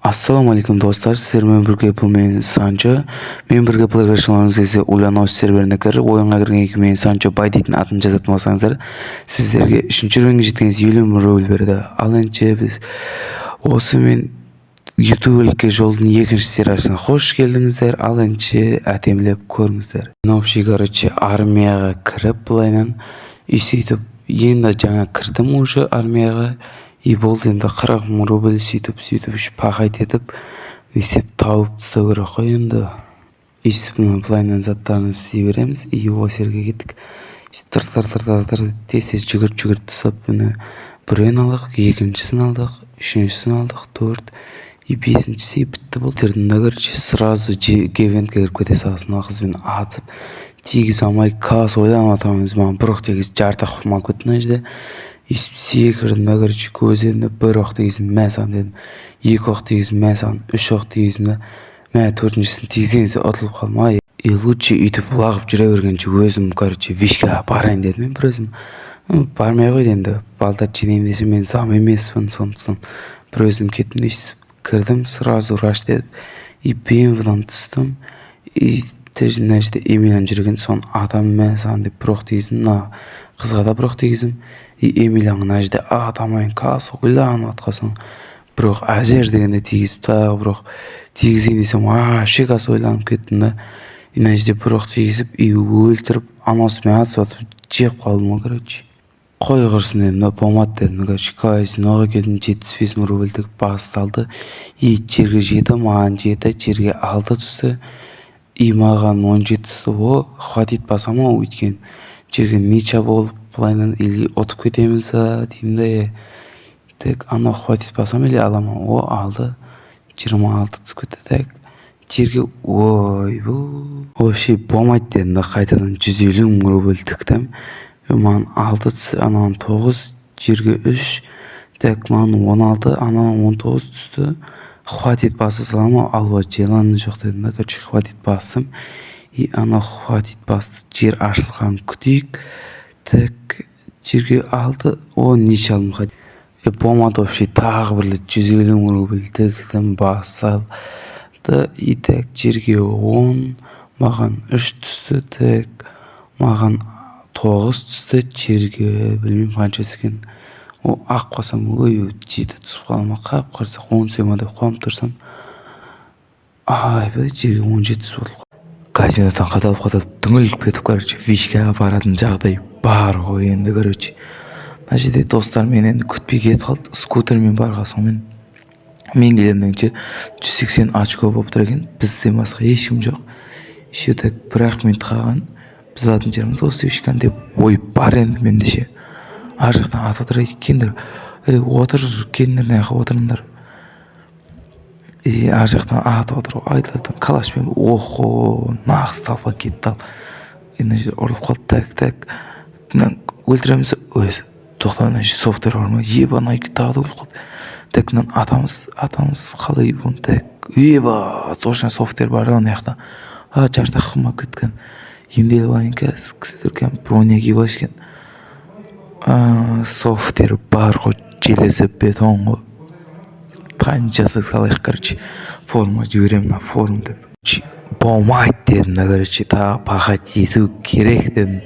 Ассалаумағалейкум достар, сіздермен бірге бұл мен Санчо. Мен бірге плейграшыларыңыз есе Ульяновс серверіне кіріп, ойынға кірген екі мен Санчо бай дейтін атын жазатын болсаңыздар, сіздерге 3-ші рөлге жеткеніңіз 50 рөл берді. Ал енді біз осы мен ютуберлікке жолдың екінші сериясына қош келдіңіздер. Ал енді әтемлеп көріңіздер. Короче, армияға кіріп былайнан сөйтіп енді жаңа кірдім уже армияға. И болды енді 40 мың рубль сөйтіп пахать етіп не істеп тауып тастау керек қой енді. Өйстіп былайынан заттарын істей береміз. И осы жерге кеттік. Тыр тез жүгіріп тастап біреуін алдық, екіншісін алдық, үшіншісін алдық, 4 и 5-шісі бітті. бұл тердімді короче сразу гевентке кіріп кете салсын қызбен атып тегіз алмай кас ойланып атамыз маған бір оқ тегіз жарты құма көттін ажды. Секірдім да короче көзімді бір оқ тегізім мә саған дедім, 2 оқ тегізім мә саған, 3 оқ тегізім да мә 4-шісін тегізгенсе ұтылып қалма. И лучше үйтіп лағып жүре бергенше өзім короче вишкаға барайын дедім. Бір өзім бармай қойды енді, балдар жинайын десе мен зам емеспін, сондықтан бір өзім кеттім. Кірдім сразу раш дедіп и БМВ-дан түстім. И тәжінәжді Эмилиян жүрген соң адам мә саған деп бір оқ тегізім, қызға да бір оқ тегізім. И Эмилиян әжді атамайын кас ойланып атқасын бір оқ әжер дегенде тегізіп тағы бір оқ тегізейін десем вообще кас ойланып кеттім да. И әжде бір оқ тегізіп и өлтіріп анасымен атысып атып жеп қалдым короче. Қой құрсын дедім да, болмады дедім короче. Казиноға келдім, 75 мың рубльдік басталды. И жерге жеді, маған жеді, жерге алды түсті. И маған 17 түсті. О, хватит басама өйткен жерге нича болып былайнан или отып кетеміз деймін де. Так, ана хватит басам или алама? О, алды. 26 түсіп кетті. Так, жерге ой бұл вообще болмайды дедім да, қайтадан 150 мың рубль тіктім. Маған 6 түсті, анаған 9, жерге 3. Так, маған 16, анаған 19 түсті. Хватит басы салама, алуа желаны жоқ дедім да, короче хватит басым. И ана хватит басты, жер ашылған күтейік. Так, жерге алды, о неше алдым қайды. Болмады вообще, тағы бірлі 150 мың рубль тіктім, басал. И так, жерге 10, маған 3 түсті. Так, маған 9 түсті, жерге білмеймін қанша түскен. О, ақ қосам, ой, 7 түсіп қалама, қап қарсақ 10 сөйма деп қуам тұрсам. Ай, жерге 17 түсіп отыл. Казинодан қадалып түңіліп кетіп, короче, вишкаға баратын жағдай бар ғой енді, короче. Мына жерде достар мен енді күтпей кетіп қалды, скутермен барға соңмен. Мен келемдіңше 180 очко болып тұр екен, бізден басқа ешкім жоқ. Еще так 1 минут қалған, біз алатын жеріміз осы вишканы деп ой бар енді мендеше. Ар жақтан ат отыр екендер, отыр келіндер неғып отырыңдар. И ар жақтан ат отыр, айтылатын калашпен, охо, нағыз талпа кетті ал. Енді жер ұрылып қалды, так, өлтіреміз, тоқтауына жер софтвер бар ма, ебана тағы да өліп қалды. Так, атамыз қалай бұн, так, точно софтвер бар оны яқта. Жарта қыма күткен, емделі байын кәз, күтіркен, броня кебашкен. Софтвер бар ғой, железі бетон ғой. Қаншасы салайық, короче, форма жіберем на форум деп. Болмайды дедім да, короче, тағы пахать ету керек дедім.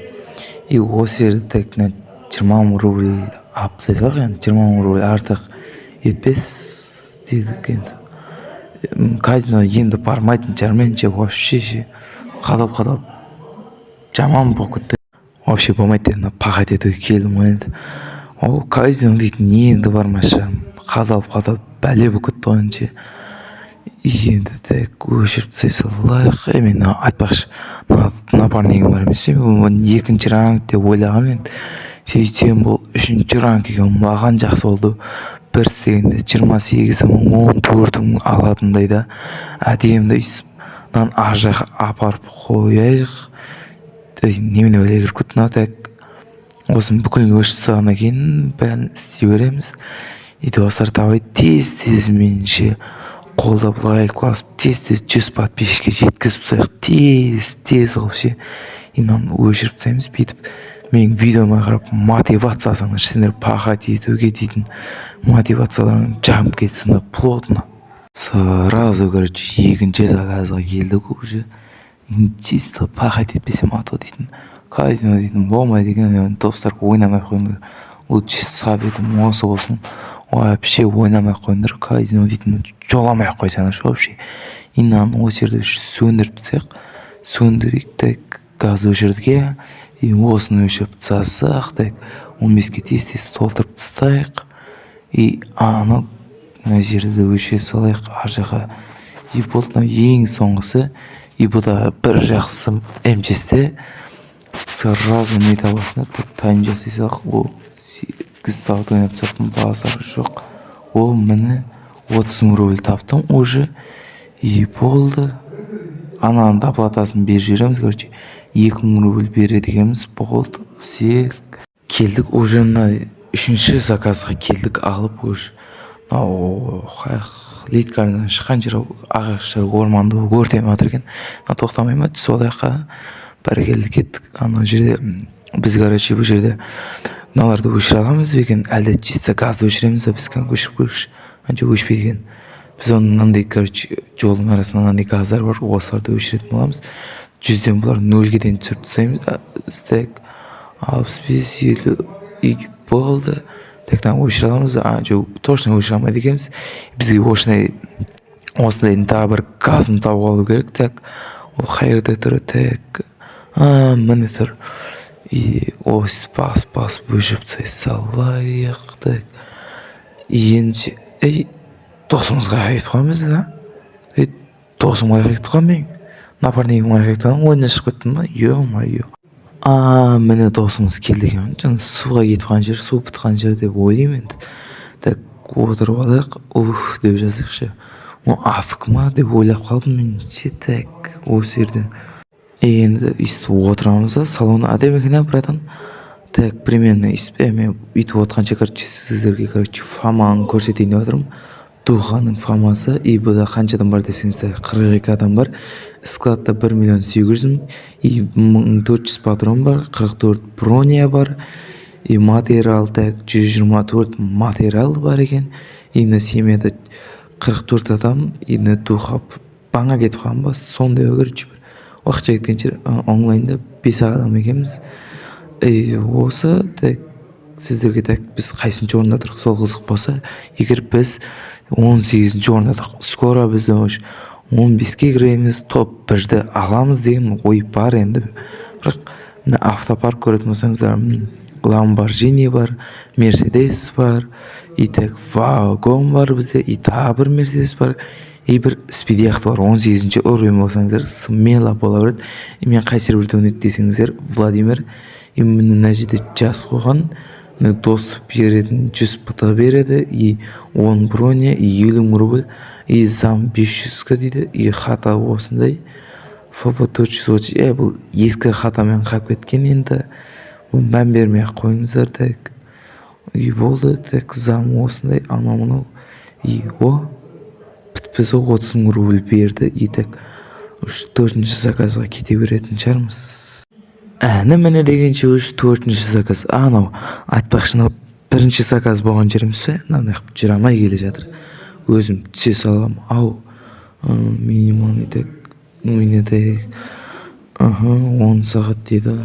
И осы жерді так 20 мың рубль апсайсақ енді, 20 мың рубль артық етпес дедік енді. Казино енді бармайтын жарменше вообще қадап жаман болып кетті. Вообще болмайды дедім, пахать етуге келдім енді. О, казино дейтін енді бармас жарым. Қадалып бәле болып кетті ойынше. Енді так өшіріп тасалайық. Мен айтпақшы, напарнигім бар емес пе, мен 2-ші ранг деп ойлағам енді. Сөйтсем бұл 3-ші ранг екен, маған жақсы болды. Бір істегенде 28 мың, 14 мың алатындай да. Әдемді үйсім ар жаққа апарып қойайық. Немене бәле кіріп кеттім, так осыны бүкілін өшіп тастағаннан кейін бәрін істей береміз. И достар давай тез менше қолдап лайк басып, тез 100 подписчикке жеткізіп тастайық, тез қылып и өшіріп тастаймыз. Бүйтіп менің видеома қарап мотивация алсаңдар, сендер пахать етуге дейтін мотивацияларың жамып кетсін да плотно. Сразу, короче, екінші заказға келдік уже. Чисто пахать етпесем аты дейтін. Казино дейтін болмайды екен, достар ойнамай қойыңдар. Лучше советім осы болсын. Вообще ойнамай қойыңдар. Казино дейтін жоламай ақ қойсаңдар вообще. Инан осы жерде сөндіріп тастайық. Сөндірейік так газ өшірдік. И осыны өшіріп тастасақ так 15-ке тез толтырып тастайық. И анау мына жерді өшіре салайық ар жаққа. И болды ең соңғысы. И бұда бір жақсы МЧСте сразу не табасына тайм жасай салақ. Ол 8 сағат ойнап тастаппын, базар жоқ. Ол міне 30 мың рубль таптым уже. И болды. Ананың доплатасын беріп жібереміз, короче. 2 мың рубль береді екенбіз. Болды. Все келдік уже мына 3-ші заказға келдік алып уже. Литкардан шыққан жер ағаштар орманды өртемей жатыр екен. Тоқтамай ма түсіп алайыққа. Бәрекелді кеттік. Ана жерде біз короче бұл жерде мыналарды өшіре аламыз ба екен, әлде чисто газ өшіреміз ба, біз өшіп қойғыш. Анша өшпейді екен. Біз оның мынандай короче жолдың арасында мынандай газдар бар, осыларды өшіретін боламыз. 100-ден бұлар 0-ге дейін түсіріп тастаймыз. Стек 65 50 болды. Тектен өшіре аламыз. Точно өшіре алмайды екенбіз. Бізге осындай тағы бір газын тауып алу керек. Так, ол қайырда тұр. Так, міне тұр. И ось бас өшіп салайық. Так, енді досымызға қайтып қоймыз, да? Досымға қайтып қоймын. Напарнигімға қайтып қоймын. Ойына шығып кеттім ба? Ё-майо. Міне досымыз келді екен. Жаңа суға кетіп жер, су бітқан жер деп ойлаймын енді. Так, отырып алайық. Деп жазайықшы. Афық ма деп ойлап қалдым мен. Так, осы жерден. Енді отырамыз да, салон әдемі екен, братан. Так, примерно мен үйтіп отқанша, короче, сіздерге, короче, фаманы көрсетейін деп отырмын. Туханың фамасы. И бұда қаншадан бар десеңіздер, 42 адам бар. Складта 1 700 000. И 1400 патрон бар, 44 броня бар. И материал так 124 материал бар екен. И на семьяда 44 адам. И на туха баңа кетіп қалған ба, сондай короче бір уақытша кеткенше онлайнда 5 адам екенбіз. Осы так сіздерге так біз қайсыншы орында тұрық, сол қызық болса, егер біз 18-ші орында тұрық, скоро біз 15-ке кіреміз, топ 1-ді аламыз деген ой бар енді. Бірақ автопарк көретін болсаңыздар, Lamborghini бар, Mercedes бар, и так вагон бар бізде, и тағы бір Mercedes бар, и бір спидияқты бар. 18-ші уровень болсаңыздар, смело бола береді. Мен қай серверде ойнайды десеңіздер, Владимир, и мына жерде жас қойған, дос беретін 100 пыты береді, и 10 броня, и 50 мың рубль, и зам 500-қа дейді, и хата осындай. ФП 430, бұл ескі хатамен қап кеткен енді. Мән бермей қойыңыздар, так. И болды, так, зам осындай, анау-мынау. И біз 30 мың рубль берді, и так, 4-ші заказға кете беретін шығармыз. Міне дегенше 4-ші заказ. Анау айтпақшыны 1-ші заказ болған жеріміз бе? Нағып жүрамай келе жатыр. Өзім түсе салам. Минималный так. Міне так. 10 сағат дейді.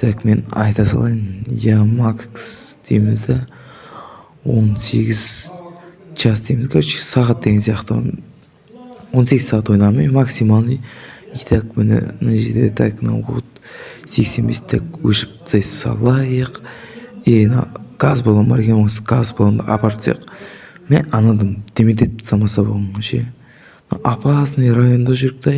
Так, мен айта салайын. Макс дейміз да. 18 час дейміз. Короче, сағат деген сияқты. 18 сағат ойнамай, максималный. И так, міне жерде так, 85 так өшіп салайық. И газ баллон бар екен, осы газ баллонды апарып тастайық. Мен анадым демедет самаса болған ше. Опасный районда жүрік та,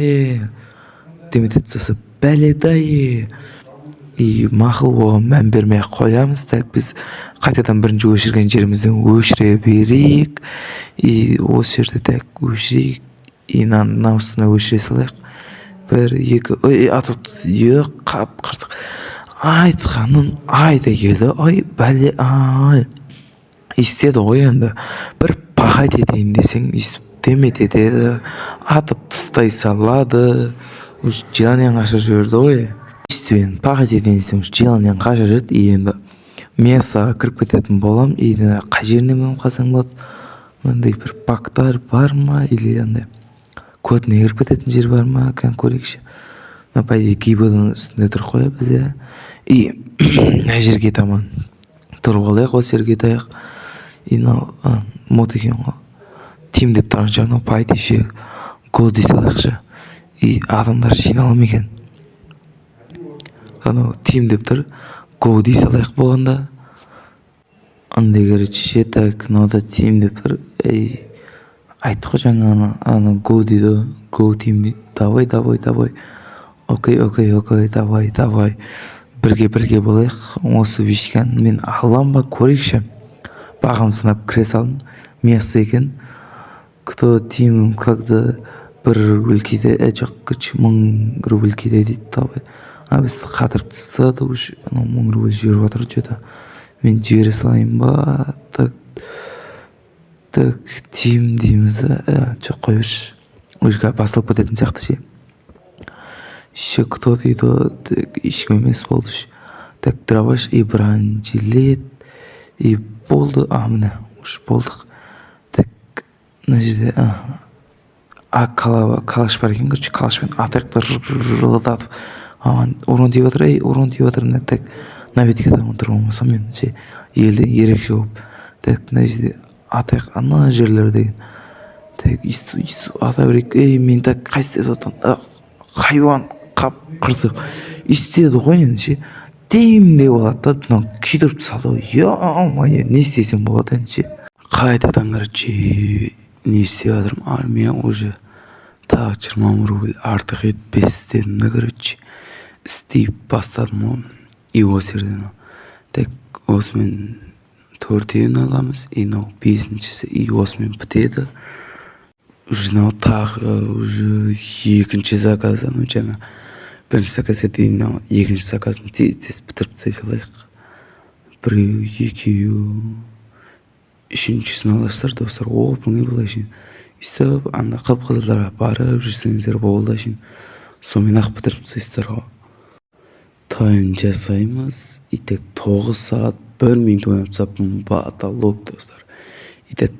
демедет сасы бәледа. И мақыл болған мән бермей қоямыз. Так, біз қайтадан бірінші өшірген жерімізден өшіре берейік. И осы жерде так өшірейік. И наусына өшіре салайық. 1, 2, атыпты, қап қарсық. Айтқаным айда келді, бәле, істеді ғой енді. Бір пахать етейін десең, демет етеді, атып тыстай салады, желанияң қаша жүрді ғой. Істен пахать етейін десең, желанияң қаша жүрді. Енді месаға кіріп кететін болам, енді қай жеріне мен қалсаң болады. мындай бір бактар бар ма или андай кодына кіріп кететін жер бар ма, кән көрейікші. Мына по идее кибордың үстінде тұрып қоя бізде. И мына жерге таман тұрып алайық, осы жерге таяқ. И мынау мод екен ғой, тим деп тұрған жағына по идее ше го дей салайықшы. И адамдар жинала ма екен? Анау тим деп тұр, го дей салайық болғанда. Андай короче ше, так мынада тим деп тұр. Айттық қой жаңа ана го дейді, го тим дейді. Давай. Окей, давай. Бірге болайық. Осы вишканы мен алам ба, көрейікші. Бағым сынап кіре салдым. Место екен. Кто тим когда бір өлкеде, жоқ, 1000 рублькеде дейді. Давай. Бізді қатырып тастады уже. 1000 рубль жіберіп жатыр что-то. Мен жібере салайын ба? Так, тим дейміз. Жоқ, қойыршы. Уже басылып кететін сияқты ше. Еще кто дейді, ешкім емес болды. Так, дробаш и бронежилет. И болды. Міне, уж болдық. Так, мына жерде калаш бар екен, короче, калашпен атаяқты рылдатып урон деп жатыр. Так, мына бетке таман тұрып алмасам мен ше елде ерекше болып. Так, мына жерде атаяқ ана жерлер деген. Так, иссу ата берейік. Мен так қайсы деп отыр. Хайуан қап қырсық істеді ғой енді ше. Тим деп алады да, мынау күйдіріп салды ғой. Ё-моё, не істесем болады енді ше. Қайтадан короче не істеп жатырмын. Армия уже тағы 20 рубль артық етпестен короче істей бастадым ғой. И осы жерден. Так, осымен 4-еуін аламыз. И мынау 5-шісі. И осымен бітеді. Уже мынау тағы уже екінші заказ. Жаңа бірінші заказ дейін екінші заказын тез бітіріп тастай салайық. Біреу, екеу, үшіншісін аласыздар достар. Оп-оңай былай. Өйстіп анда қып-қызылдарға барып жүрсеңіздер болды шын. Сонымен ақ бітіріп тастайсыздар ғой. Тайм жасаймыз. И так 9 сағат 1 минут ойнап тастаппын. Баталок достар. И так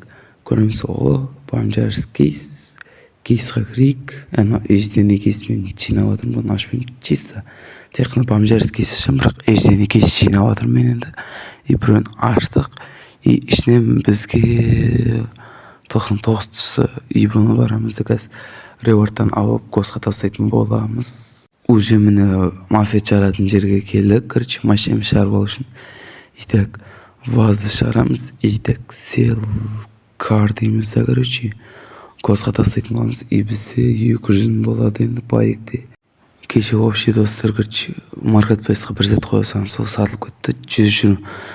көреміз ғой. Бомжарс кейсқа кірейік. Ежден кейсмен жинап жатырмын. Бұны ашпен чисто. Тек қана бомжарс кейс ашам, бірақ ежден кейс жинап жатырмын мен енді. И біреуін аштық. И ішінен бізге 99 түсті. И бұны барамызды қазір ревардтан алып косқа тастайтын боламыз. Уже міне мафия шығаратын жерге келдік. Короче, машинамды шығарып алу үшін. И так вазды шығарамыз. И так сел кар дейміз да, короче, косқа тастайтын боламыз. И бізде 200 болады енді байыкте. Кеше вообще достар, короче, маркетплейсқа бір зат қоя салам, сол сатылып кетті.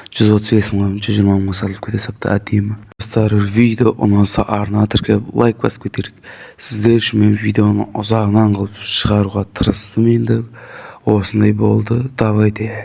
135 мың, 120 мың сатылып кете сапты әдемі. Достар, видео ұнаса арна тіркеп лайк басып кетерік. Сіздер үшін мен видеоны ұзағынан қылып шығаруға тырыстым енді. Осындай болды. Давайте.